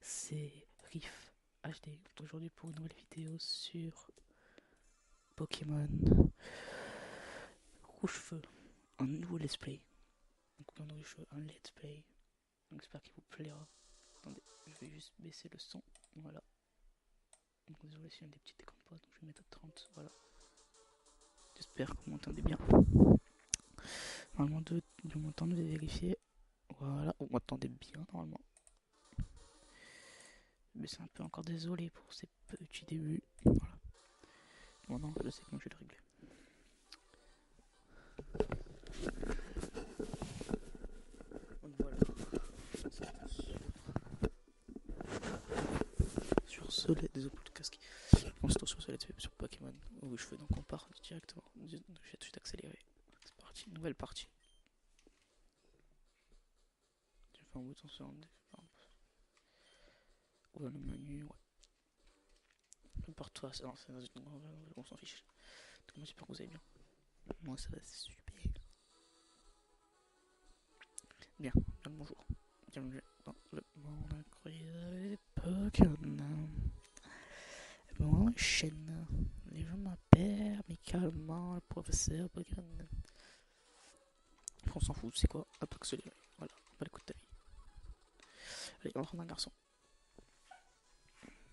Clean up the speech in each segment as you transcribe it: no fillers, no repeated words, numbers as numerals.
c'est Riff HD aujourd'hui pour une nouvelle vidéo sur Pokémon Rouge-Feu, un nouveau let's play. Donc un nouveau jeu, un let's play. Donc j'espère qu'il vous plaira. Attendez, je vais juste baisser le son. Voilà. Donc désolé s'il y a des petits écrans de pause, donc je vais mettre à 30. Voilà. J'espère que vous m'entendez bien. Normalement, de m'entendre, je vais vérifier. Voilà, vous m'entendez bien normalement. Mais c'est un peu encore désolé pour ces petits débuts. Voilà. Bon, non, je sais comment je vais le régler. Donc voilà. Sur ce, désolé pour le casque. On se retrouve sur Pokémon où je fais donc on part directement. Je vais tout de suite accélérer. C'est parti, nouvelle partie. J'ai fait un bouton sur ouais, le menu, ouais. Prépare-toi, non, c'est dans une on s'en fiche. Donc moi j'espère que vous allez bien. Moi ça va, c'est super. Bien, bonjour. Bienvenue dans le monde incroyable des Pokémon. Bon, chaîne. Les gens m'appellent amicalement le professeur Pokémon. On s'en fout, c'est quoi? Hop, accélérer. Voilà, pas le coup de ta vie. Allez, on va prendre un garçon.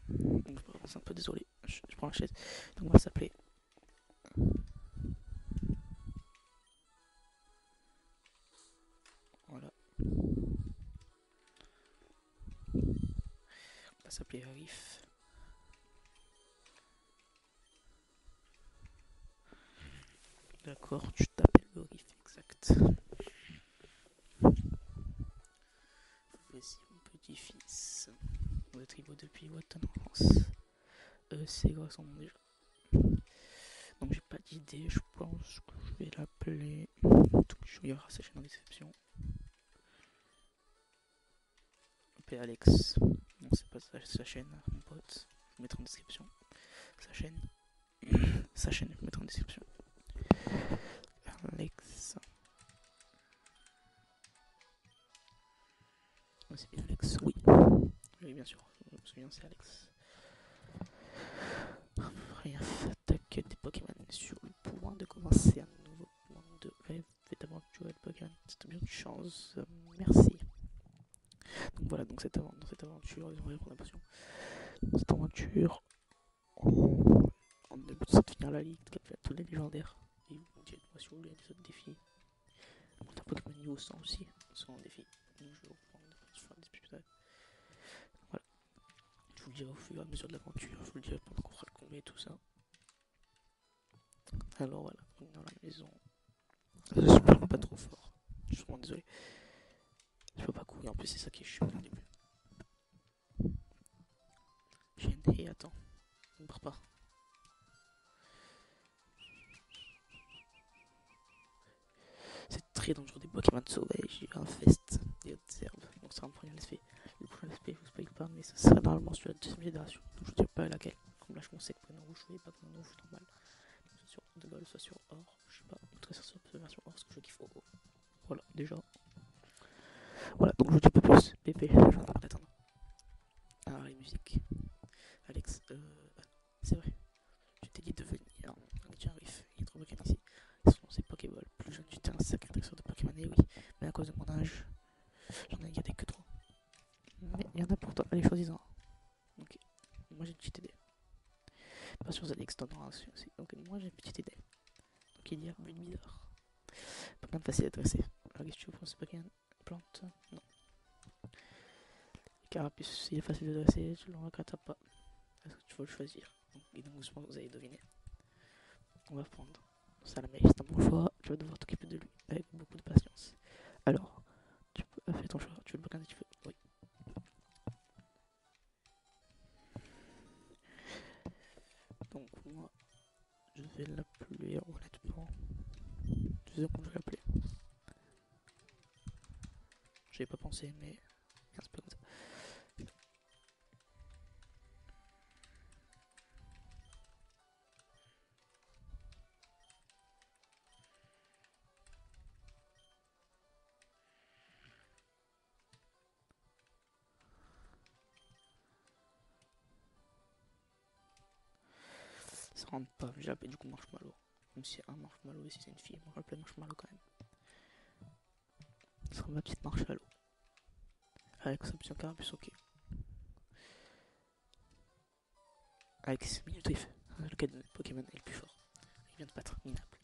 Donc, c'est un peu désolé, je prends la chaise. Donc on va s'appeler. Voilà. On va s'appeler Riff. D'accord, tu t'appelles le Riff, exact. Voici mon petit-fils. Votre niveau depuis votre enfance. C'est quoi son nom déjà? Donc j'ai pas d'idée, je pense que je vais l'appeler. Donc il y aura sa chaîne en description. Appelez Alex. Non, c'est pas sa chaîne, mon pote. Je vais mettre en description. Sa chaîne. Sa chaîne, je vais mettre en description. Alex. C'est bien Alex, oui. Oui, bien sûr. Je me souviens, c'est Alex. Bref, attaque des Pokémon sur le point de commencer un nouveau monde de rêve et d'aventure de Pokémon. C'est bien de chance. Merci. Donc voilà, donc dans cette aventure, ils ont rien pour la passion. Dans cette aventure, on a de finir la ligue, tous les légendaires. Et il y a une motion, il y a des autres défis. On a un Pokémon niveau 100 aussi, 100 défis. Donc je vais reprendre, je vais faire des épisodes. Voilà, je vous le dirai au fur et à mesure de l'aventure, je vous le dirai pendant qu'on fera le combat et tout ça. Alors voilà, on est dans la maison. Je parle pas trop fort, je suis vraiment désolé. Je peux pas courir, en plus c'est ça qui est chiant au début. J'ai une haie, attends, ne pars pas. C'est très dangereux des Pokémon sauvages, il infeste des hautes herbes. Donc ça va me prendre un SP. Le prochain SP, je vous spoil pas, mais ça sera normalement sur la deuxième génération. Donc je ne sais pas laquelle. Comme là je pensais que Pokémon rouge, je pas Pokémon rouge normal. Soit sur de bol, soit sur or, je sais pas. En tout cas, sur la version or, parce que je kiffe Oro. Voilà, déjà. Voilà, donc je vous dis pas plus. Pépé, je vais attendre. Ah, les musiques. Alex, c'est vrai. Je t'ai dit de venir. On est déjà un riff. Il y a trop de Pokémon ici. Son nom c'est Pokéball. Plus jeune du terrain, sacré dresseur de Pokémon, et oui. Mais à cause de mon âge, j'en ai gardé que 3. Mais il y en a pour toi. Allez, choisis-en. Ok. Moi j'ai une petite idée. Pas sur Alex, t'en auras aussi. Donc moi j'ai une petite idée. Donc il y a une bizarre. Pokémon facile à dresser. Alors qu'est-ce que tu veux pour ce Pokémon? Plante? Non. Carapuce, il est facile de dresser, tu le regrettes pas. Est-ce que tu veux le choisir? Et donc je pense que vous allez deviner. On va prendre Salamèche, c'est un bon choix. Tu vas devoir t'occuper de lui avec beaucoup de patience. Alors, tu peux faire ton choix. Tu veux le Pokémon que tu veux? Oui. Donc moi, je vais l'appeler honnêtement. Tu sais comment je vais l'appeler? J'y ai pas pensé, mais c'est pas comme ça. rentre pas, j'ai appelé du coup Marshmallow. Même si c'est un Marshmallow et si c'est une fille, moi je l'appelle Marshmallow quand même. Ce sera ma petite Marshmallow. Avec option Carapuce, ok. Avec 6 minutes, il fait. Lequel de Pokémon est le plus fort? Il vient de battre Minable.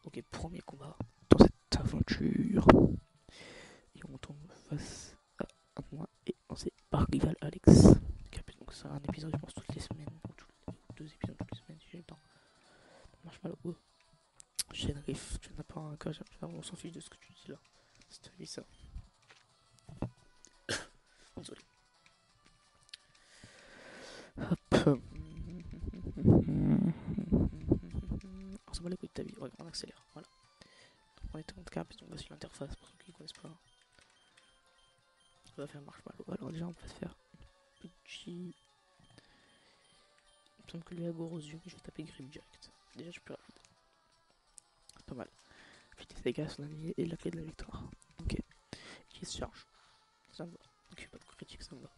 Ok, premier combat dans cette aventure. Et on tombe face à moi et on sait par rival Alex. Donc c'est un épisode, je pense, toutes les semaines. Ou 2 épisodes toutes les semaines si j'ai le temps. Marshmallow, oh. Shenrif, tu n'as pas un cas, on s'en fiche de ce que tu dis là. C'est ta vie ça. Désolé. Hop. On s'en bat les couilles de ta vie, ouais, on accélère, voilà. Donc on est en cap, on va sur l'interface pour ceux qui ne connaissent pas. On va faire Marshmallow, alors déjà on va se faire petit. Il me semble que lui a gros aux yeux, mais je vais taper Grip direct. Déjà je suis plus rapide. C'est pas mal. Puis des dégâts sur l'allié et la clé de la victoire. Ok. Qui se charge. Ça me va. Donc il fait pas de critique, ça me va.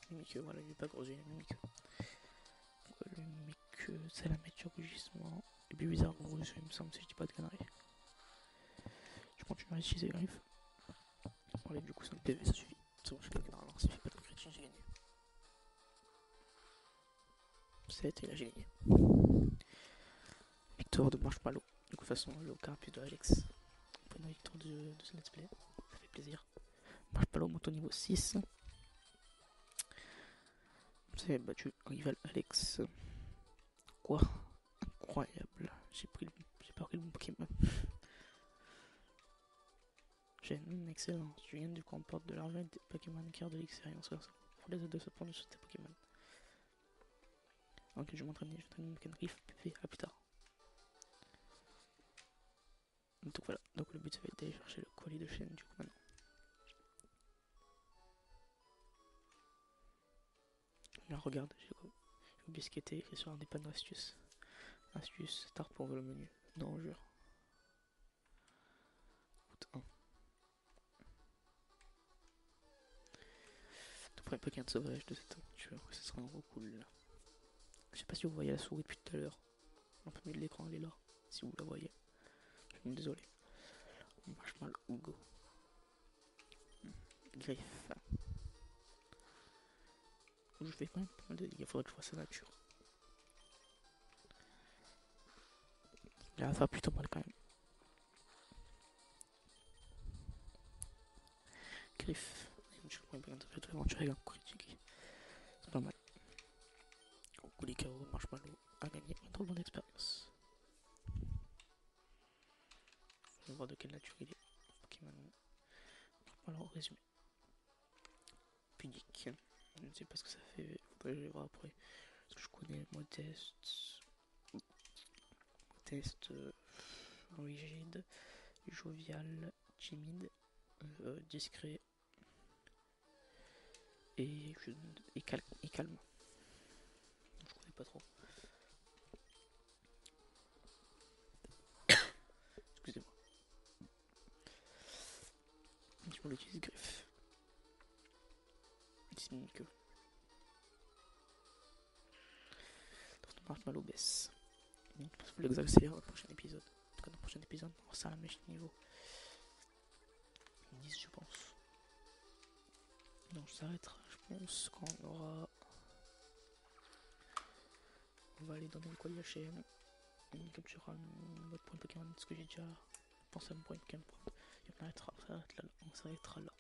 Mimiqueux, voilà, il est pas gros yeux, il est mimiqueux. Le mimiqueux, c'est la mettre sur rugissement. Et puis bizarre gros yeux, il me semble, si je dis pas de conneries. Je continue à utiliser Griffe. On enlève du coup 5 PV, ça suffit. C'est bon, je gagne normalement, s'il fait pas de critique, j'ai gagné. 7 et là j'ai gagné. Victoire de Marshmallow. De toute façon, le Carapuce de Alex. Pour une victoire de ce let's play. Ça fait plaisir. Marshmallow monte au niveau 6. Vous avez battu rival Alex. Quoi? Incroyable. J'ai pas pris le bon Pokémon. J'ai une excellence. Tu gagnes du coup emporte de l'argent et des Pokémon qui de l'expérience. Pour les autres de se prendre sur tes Pokémon. Ok, je vais m'entraîner. Je vais entraîner mon Riff. À plus tard. Donc voilà. Donc le but ça va être d'aller chercher le colis de chaîne du coup maintenant. Là regarde, j'ai oublié ce qui était écrit sur un des panneaux astuces. Astuce, start pour le menu. Non, jure. Route 1. Tout premier Pokémon de sauvage de cette aventure. Ce sera un gros cool là. Je sais pas si vous voyez la souris depuis tout à l'heure. Un peu mieux de l'écran, elle est là. Si vous la voyez. Je suis désolé. Marshmallow, go. Griffe. Je fais quand même pas mal de dégâts, faudrait que je fasse sa nature. Là, ça va plutôt mal quand même. Griffe. Je pourrais bien faire toute l'aventure avec un critique. C'est pas mal. Kulikao, Marshmallow a gagné un trop bonne expérience. On va voir de quelle nature il est. Pokémon. Voilà, en résumé. Pudique. Je ne sais pas ce que ça fait, faudrait que je voir après. Parce que je connais modeste. Modeste. Rigide. Jovial. Timide. Discret. Et calme. Je connais pas trop. Excusez-moi. Je m'en utilise griffe. C'est que. Marshmallow baisse. Donc, il faut que accélérer dans le prochain épisode. En tout cas, dans le prochain épisode, on sera à la mèche niveau 10, je pense. Non, je s'arrêtera, je pense, quand on aura. On va aller donner le colis HM. On capturera le mode point Pokémon, ce que j'ai déjà pensé à mon point Pokémon. Et on s'arrêtera là.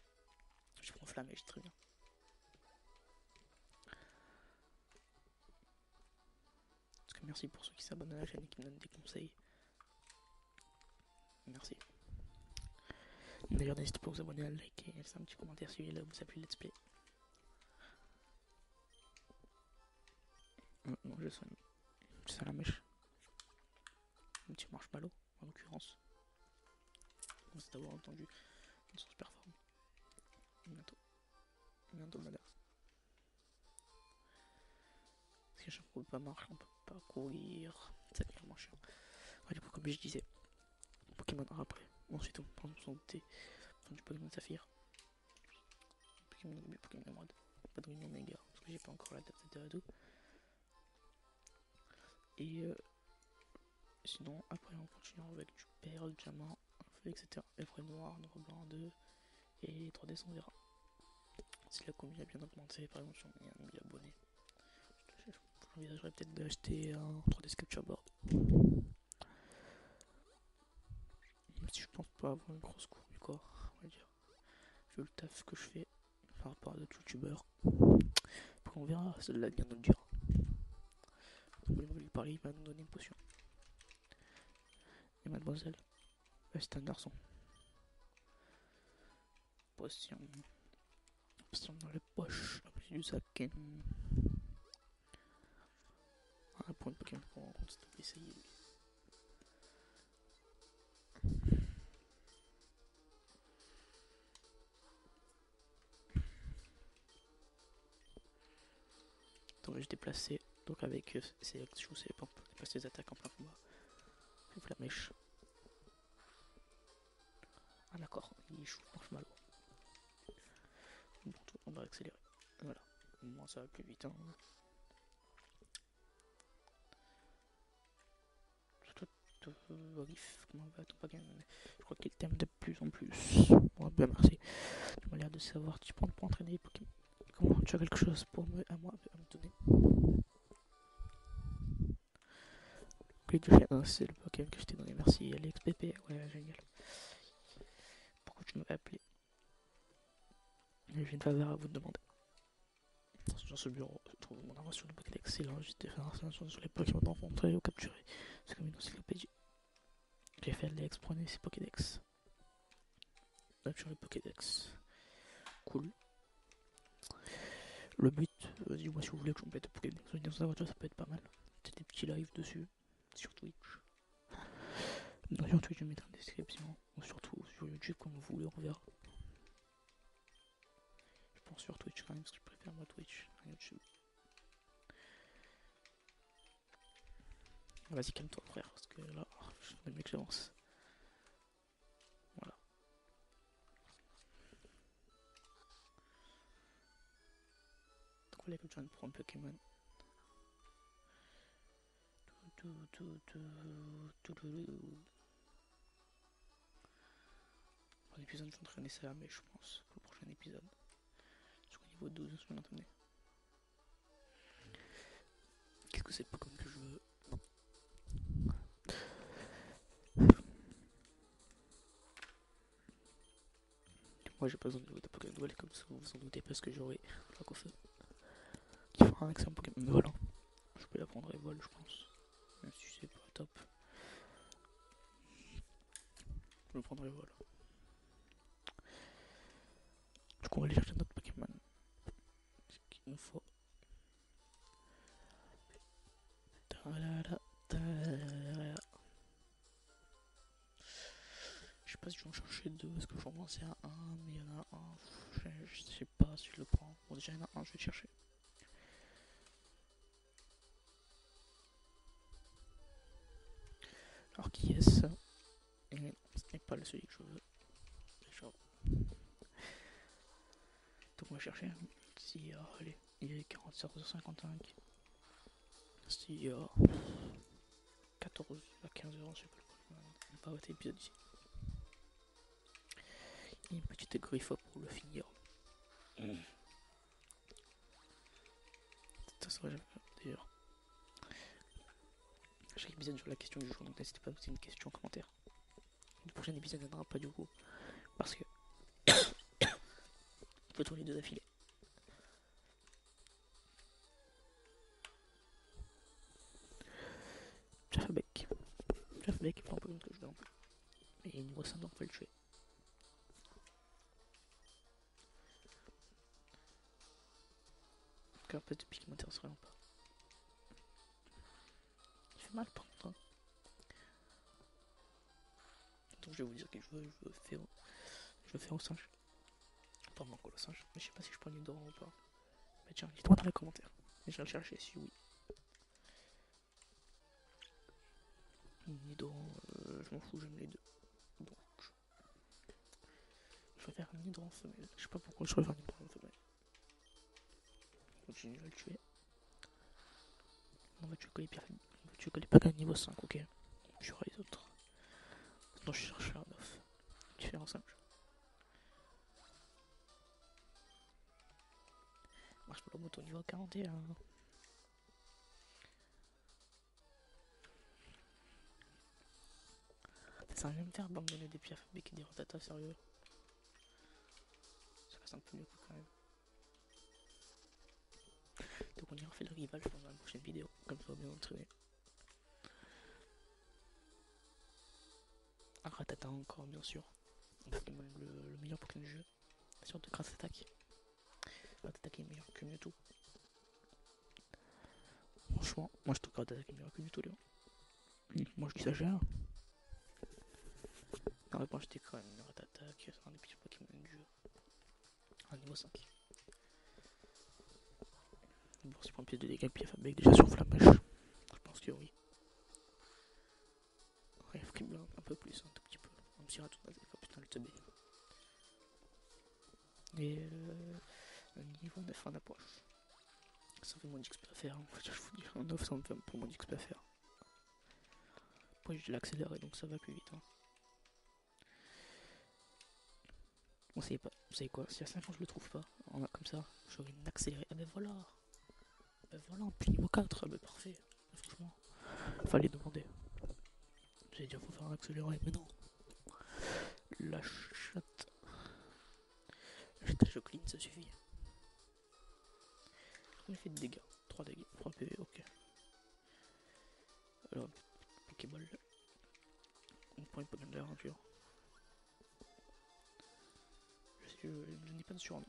Je prends Flamèche, très bien. Parce que merci pour ceux qui s'abonnent à la chaîne et qui me donnent des conseils. Merci. D'ailleurs, n'hésitez pas à vous abonner, à liker et laisser un petit commentaire si là où vous appelez Let's Play. Non, je soigne. C'est la mèche. Un petit Marshmallow, en l'occurrence. Merci d'avoir entendu. Ils sont super forts. Bientôt, madame. Parce qu'à chaque fois que pas marche, on peut pas courir. Ça devient vraiment chiant. Ouais, du coup, comme je disais, Pokémon après. Ensuite, on prend son thé. Enfin, du Pokémon Saphir. Pokémon Émeraude. Pas de réunion méga. Parce que j'ai pas encore la date de Ado. Et sinon, après on continue avec du perle, diamant, etc. Et après noir, noir blanc 2 et 3D on verra. Si la commu a bien augmenté, par exemple si on est un 1000 abonnés, j'envisagerais peut-être d'acheter un 3D Sketch Board. Même si je pense pas avoir une grosse cour du corps, on va dire. Vu le taf que je fais par rapport à d'autres youtubeurs. Après on verra, celle-là vient nous le dire. Donc il m'a lui parler, il va nous donner une potion. Et mademoiselle, c'est un garçon. Potion. Potion dans les poches, après du sac. Ah, pour une Pokémon qu'on rencontre, c'est essayer. Donc je déplacé, donc avec ces actions, c'est pour déplacer les attaques en plein combat. J'ouvre la mèche. Ah d'accord, il joue marshmallow. Bon, on va accélérer. Voilà. Moi ça va plus vite. Hein. Comment va ton Pokémon? Je crois qu'il t'aime de plus en plus. Bon, bien merci. Tu m'as l'air de savoir tu prends pour entraîner les Pokémon. Comment tu as quelque chose pour à me donner? Clé de chien, c'est le Pokémon que je t'ai donné. Merci. AliExPP, ouais, génial. Pourquoi tu m'avais appelé? J'ai une faveur à vous demander. Dans ce bureau se trouve mon invention de Pokédex. C'est l'enregistre des informations sur les Pokémon rencontrés ou capturés. C'est comme une encyclopédie. J'ai fait Alex, prenez ces Pokédex. Capturer les Pokédex. Cool. Le but, dis-moi si vous voulez que je complète le Pokédex dans sa voiture, ça peut être pas mal. Peut-être des petits lives dessus, sur Twitch. Non, sur Twitch, je vais mettre en description. Ou surtout sur YouTube, comme vous voulez, on verra. Je pense sur Twitch quand même, parce que je préfère moi Twitch à YouTube. Vas-y, calme-toi, frère, parce que là, je suis mieux que j'avance. Voilà. Donc voilà, comme je viens de prendre Pokémon. Pour l'épisode, je vais entraîner ça, mais je pense, pour le prochain épisode. Sur le niveau 12, je vais l'entraîner. Qu'est-ce que c'est le Pokémon que je veux? Moi j'ai pas besoin de Pokémon Duel comme ça vous vous en doutez parce que j'aurai Dracofeu qui fera un excellent Pokémon volant. Je peux la prendre et vol je pense. Même si c'est pas top. Je le prendrai vol. Du coup on va aller chercher notre Pokémon. Ce qu'il nous faut. Je sais pas si je vais en chercher deux parce que je commençais à un mais il y en a un. Je sais pas si je le prends. Bon déjà il y en a un, je vais le chercher. Alors qui est-ce? Et non, ce n'est pas celui que je veux. Déjà. Donc on va chercher. Si allez, il est 47,55. Si 14 à 15 euros, je sais pas le Pokémon. On va arrêter l'épisode ici. Et une petite griffe pour le finir. Ça serait d'ailleurs. Chaque épisode sur la question du jour, donc n'hésitez pas à poser une question en commentaire. Le prochain épisode n'aidera pas du coup. Parce que on peut tourner les deux affilés. Jaffabec. Jaffabec, pas un Pokémon que je veux un peu. Et niveau 5 on peut le tuer. En tout cas, peut-être depuis qu'il m'intéresse vraiment pas. Il fait mal par contre. Hein. Donc je vais vous dire que je veux faire au singe. Pas mon colo singe, mais je sais pas si je prends une Nidoran ou pas. Mais tiens, dites-moi dans les commentaires. Et je vais le chercher si oui. Nidoran, je m'en fous, j'aime les deux. Donc, je vais faire un Nidoran femelle. Je sais pas pourquoi je vais faire un Nidoran femelle. Je continue à le tuer. Non, mais tu connais bien. Tu connais pas qu'un niveau 5, ok. Je ferai les autres. Sinon, je cherche un 9. Tu fais en 5. Marche pour la moto niveau 41. Ça va même faire abandonner des pieds fabriqués des ratatas, sérieux. Ça casse un peu le coup quand même. Donc on ira faire le rival, je pense, dans la prochaine vidéo. Comme ça, on va bien entraîner. Un ratata encore, bien sûr. Le meilleur Pokémon du jeu. Sur de grâce attaque. Ratata qui est meilleur que Mewtwo. Franchement, moi je trouve que Ratata qui est meilleur que Mewtwo, moi je exagère. Non, mais moi j'étais quand même Ratata qui est un des pires Pokémon du jeu. Un niveau 5. Bon, c'est pour une pièce de dégâts, puis avec déjà sur Flammèche. Je pense que oui. Ouais, Friblanc un peu plus, un tout petit peu. Un petit raton, oh putain, le teubé. Et niveau 9 en approche. Ça fait moins d'XP à faire, en fait, je vous dis. En 9, ça me fait un peu moins d'XP à faire. Après, je l'ai accéléré, donc ça va plus vite. Hein. Bon, vous savez quoi, si à 5 ans je le trouve pas, comme ça, j'aurais une accélérée. Ah ben voilà. Ben voilà, puis niveau 4, ah ben parfait. Franchement, fallait demander. J'allais dire, faut faire un accéléré, mais non. La chatte. La chatte, je clean, ça suffit. Combien il fait de dégâts? 3 dégâts, 3 PV, ok. Alors, Pokéball. On prend une Pokémon de l'aventure. Je n'ai pas de surnom.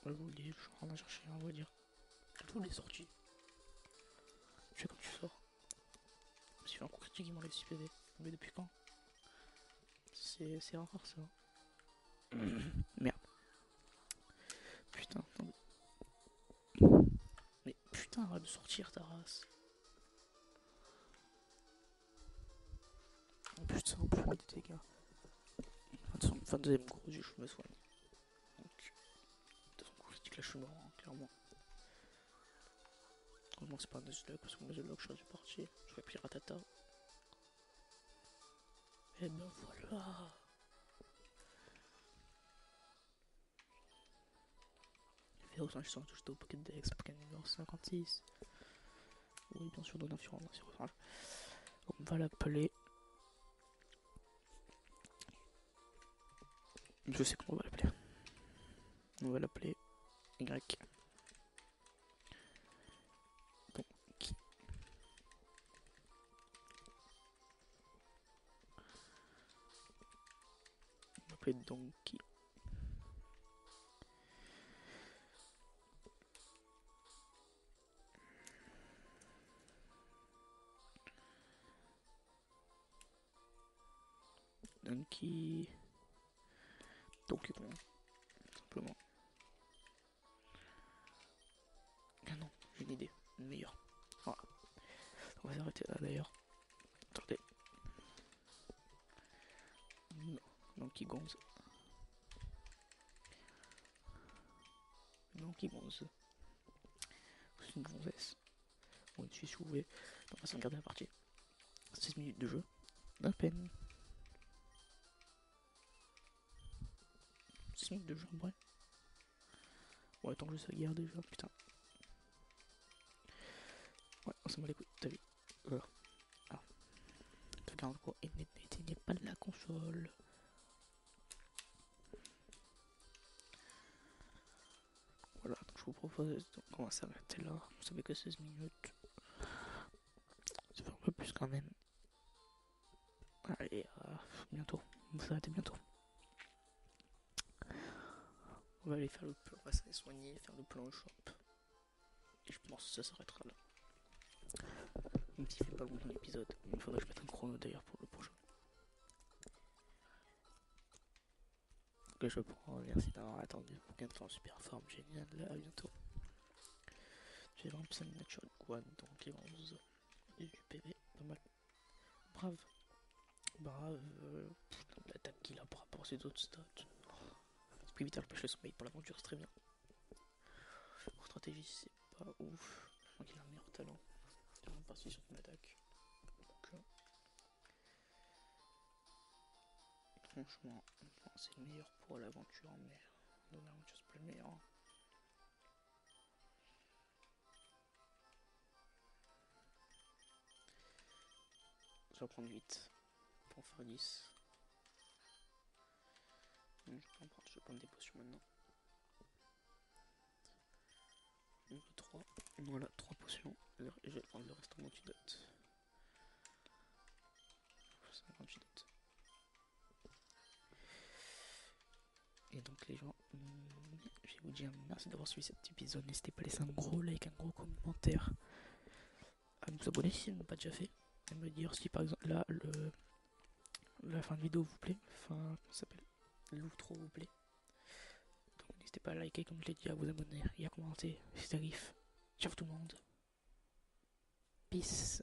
Je vous le dis, je suis en train de chercher, on va dire. Tous les sorties. Tu sais quand tu sors. Je me fait un coup critique, il m'enlève 6 PV. Mais depuis quand? C'est rare ça. Merde. Putain, attends. Mais putain, arrête de sortir ta race. Oh putain, on peut mettre des dégâts. Fin de deuxième gros jeu, je me soigne. Donc, de toute façon, critique là, je suis mort, hein, clairement. Heureusement que c'est pas un Nuzlocke, parce que moi, Nuzlocke, je serais parti. Je ferais pris Ratata. Et ben voilà. Féroce, je sens que j'étais au Pokédex, Pokémon numéro 56. Oui, bien sûr, Donaphion, c'est orange. On va l'appeler. Je sais comment on va l'appeler. On va l'appeler Y. Donc, on va l'appeler Donkey. Donkey. Donkey Kong, simplement. Ah non, j'ai une idée, une meilleure. Voilà. On va s'arrêter là d'ailleurs. Attendez. Non, Donkey Gonze. Donkey Gonze. C'est une gonzesse. Bon, une Suisse, si vous voulez. On va s'en garder la partie. 16 minutes de jeu. À peine. 6 minutes de jeu en vrai. Ouais, tant que je sais garder déjà, putain. Ouais, on s'en bat les couilles, t'as vu. Ah. Regarde quoi, et n'éteignez pas la console. Voilà, donc je vous propose qu'on va s'arrêter là. Vous savez que 16 minutes. Ça fait un peu plus quand même. Allez, bientôt. On va s'arrêter bientôt. On va aller faire le plan, on va s'aller soigner, faire le plan shop. Et je pense que ça s'arrêtera là. Même s'il fait pas longtemps l'épisode. Il faudrait que je mette un chrono d'ailleurs pour le prochain. Ok, je prends. Merci d'avoir attendu. Pour qu'un temps super forme, génial. À bientôt. J'ai 25 nature de quad, donc les 11 et du PV, pas mal. Brave. Brave. Putain, l'attaque qu'il a par rapport à ses autres stats. C'est plus vite à repêcher son mate pour l'aventure, c'est très bien. En stratégie, c'est pas ouf. Je crois qu'il a un meilleur talent. On est parti sur une attaque. Donc, franchement, c'est le meilleur pour l'aventure, mais dans l'aventure c'est pas le meilleur. Je vais prendre 8 pour faire 10. Je vais prendre des potions maintenant. Donc 3, voilà, 3 potions. Je vais prendre le reste en antidote. 5 antidotes. Et donc les gens, je vais vous dire merci d'avoir suivi cet épisode. N'hésitez pas à laisser un gros like, un gros commentaire, à vous abonner si ce n'est pas déjà fait, et me dire si par exemple là la fin de vidéo vous plaît, comment ça s'appelle, l'outro vous plaît. Donc n'hésitez pas à liker comme je l'ai dit, à vous abonner et à commenter. C'est Arif. Ciao tout le monde. Peace.